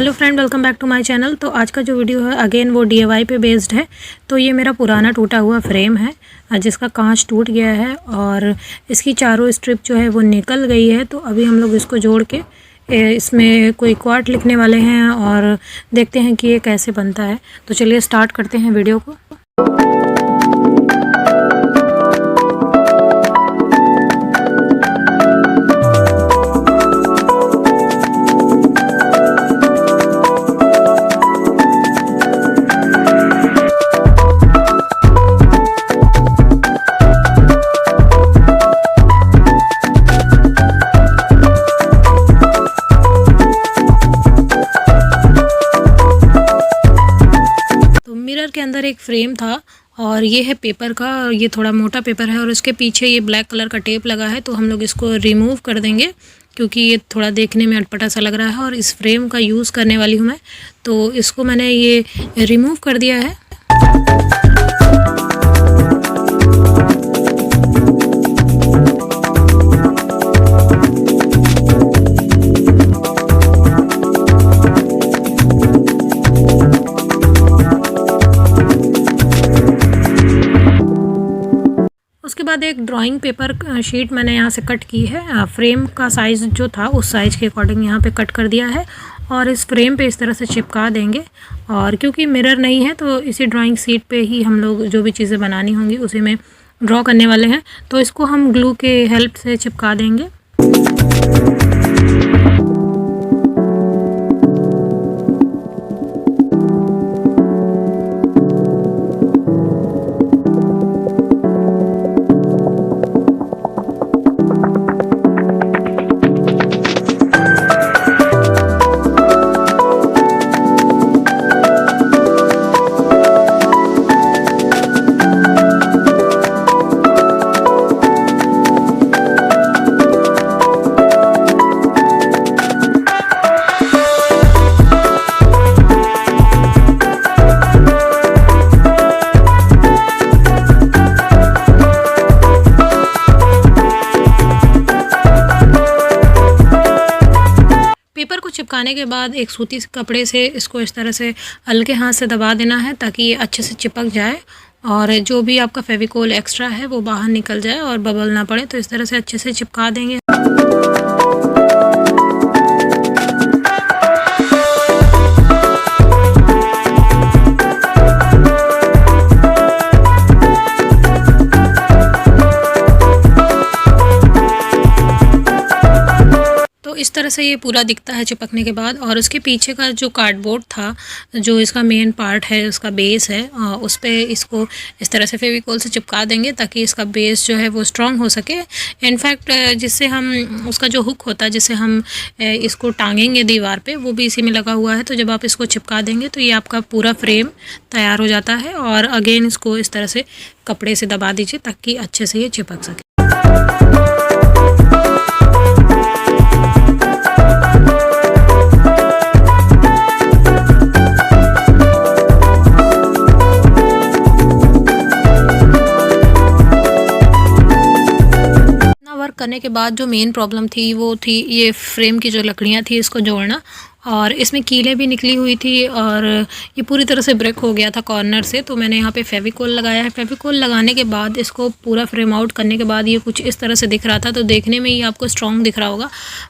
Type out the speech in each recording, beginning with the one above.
Hello friend, welcome back to my channel. तो आज का जो वीडियो है अगेन वो DIY पे बेस्ड है। तो ये मेरा पुराना टूटा हुआ फ्रेम है जिसका कांच टूट गया है और इसकी चारों स्ट्रिप जो है वो निकल गई है। तो अभी हम लोग इसको जोड़ के इसमें कोई क्वार्ट लिखने वाले हैं और देखते हैं कि ये कैसे बनता है। तो चलिए स्टार्ट करते हैं वीडियो को। मिरर के अंदर एक फ्रेम था और ये है पेपर का, और ये थोड़ा मोटा पेपर है और उसके पीछे ये ब्लैक कलर का टेप लगा है। तो हम लोग इसको रिमूव कर देंगे क्योंकि ये थोड़ा देखने में अटपटा सा लग रहा है और इस फ्रेम का यूज़ करने वाली हूँ मैं। तो इसको मैंने ये रिमूव कर दिया है। उसके बाद एक ड्राइंग पेपर शीट मैंने यहाँ से कट की है। फ्रेम का साइज़ जो था उस साइज़ के अकॉर्डिंग यहाँ पे कट कर दिया है और इस फ्रेम पे इस तरह से चिपका देंगे। और क्योंकि मिरर नहीं है तो इसी ड्राइंग शीट पे ही हम लोग जो भी चीज़ें बनानी होंगी उसी में ड्रॉ करने वाले हैं। तो इसको हम ग्लू के हेल्प से चिपका देंगे। पेपर को चिपकाने के बाद एक सूती कपड़े से इसको इस तरह से हल्के हाथ से दबा देना है ताकि ये अच्छे से चिपक जाए और जो भी आपका फेविकोल एक्स्ट्रा है वो बाहर निकल जाए और बबल ना पड़े। तो इस तरह से अच्छे से चिपका देंगे। इस तरह से ये पूरा दिखता है चिपकने के बाद। और उसके पीछे का जो कार्डबोर्ड था, जो इसका मेन पार्ट है, उसका बेस है, उस पे इसको इस तरह से फेविकोल से चिपका देंगे ताकि इसका बेस जो है वो स्ट्रांग हो सके। इनफैक्ट जिससे हम उसका जो हुक होता है जिससे हम इसको टांगेंगे दीवार पे, वो भी इसी में लगा हुआ है। तो जब आप इसको चिपका देंगे तो ये आपका पूरा फ्रेम तैयार हो जाता है। और अगेन इसको इस तरह से कपड़े से दबा दीजिए ताकि अच्छे से ये चिपक सके। करने के बाद जो मेन प्रॉब्लम थी वो थी ये फ्रेम की जो लकड़ियाँ थी इसको जोड़ना, और इसमें कीलें भी निकली हुई थी और ये पूरी तरह से ब्रेक हो गया था कॉर्नर से। तो मैंने यहाँ पे फेविकोल लगाया है। फेविकोल लगाने के बाद इसको पूरा फ्रेम आउट करने के बाद ये कुछ इस तरह से दिख रहा था। तो देखने में ये आपको स्ट्रॉन्ग दिख रहा होगा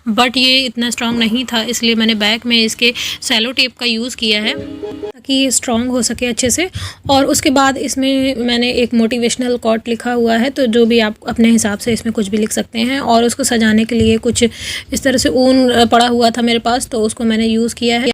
बट ये इतना स्ट्रॉन्ग नहीं था, इसलिए मैंने बैक में इसके सेलो टेप का यूज़ किया है ताकि ये स्ट्रॉन्ग हो सके अच्छे से। और उसके बाद इसमें मैंने एक मोटिवेशनल कोट लिखा हुआ है, तो जो भी आप अपने हिसाब से इसमें कुछ भी लिख सकते हैं। और उसको सजाने के लिए कुछ इस तरह से ऊन पड़ा हुआ था मेरे पास, तो उसको मैंने यूज़ किया है।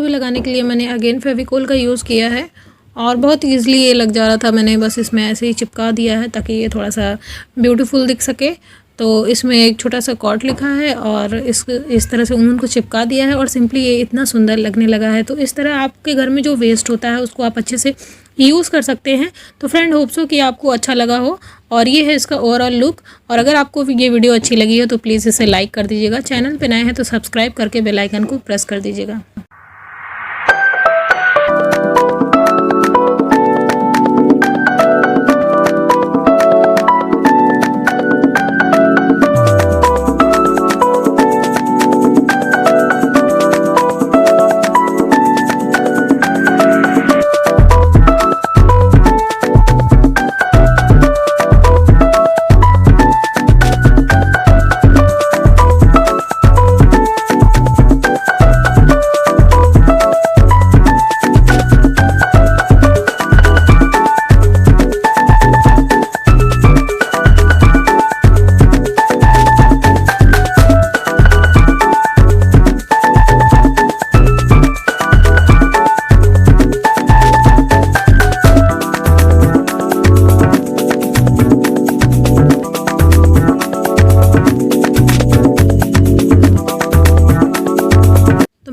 लगाने के लिए मैंने अगेन फेविकोल का यूज़ किया है और बहुत ईज़िली ये लग जा रहा था। मैंने बस इसमें ऐसे ही चिपका दिया है ताकि ये थोड़ा सा ब्यूटीफुल दिख सके। तो इसमें एक छोटा सा कॉर्ड लिखा है और इस तरह से ऊन को चिपका दिया है और सिंपली ये इतना सुंदर लगने लगा है। तो इस तरह आपके घर में जो वेस्ट होता है उसको आप अच्छे से यूज़ कर सकते हैं। तो फ्रेंड होप सो कि आपको अच्छा लगा हो और ये है इसका ओवरऑल लुक। और अगर आपको ये वीडियो अच्छी लगी हो तो प्लीज़ इसे लाइक कर दीजिएगा, चैनल पे नए हैं तो सब्सक्राइब करके बेल आइकन को प्रेस कर दीजिएगा।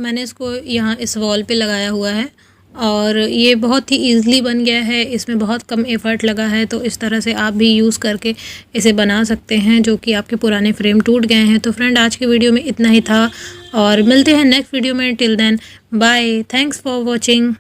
मैंने इसको यहाँ इस वॉल पे लगाया हुआ है और ये बहुत ही ईज़िली बन गया है, इसमें बहुत कम एफ़र्ट लगा है। तो इस तरह से आप भी यूज़ करके इसे बना सकते हैं जो कि आपके पुराने फ्रेम टूट गए हैं। तो फ्रेंड आज के वीडियो में इतना ही था और मिलते हैं नेक्स्ट वीडियो में। Till then bye, thanks for watching.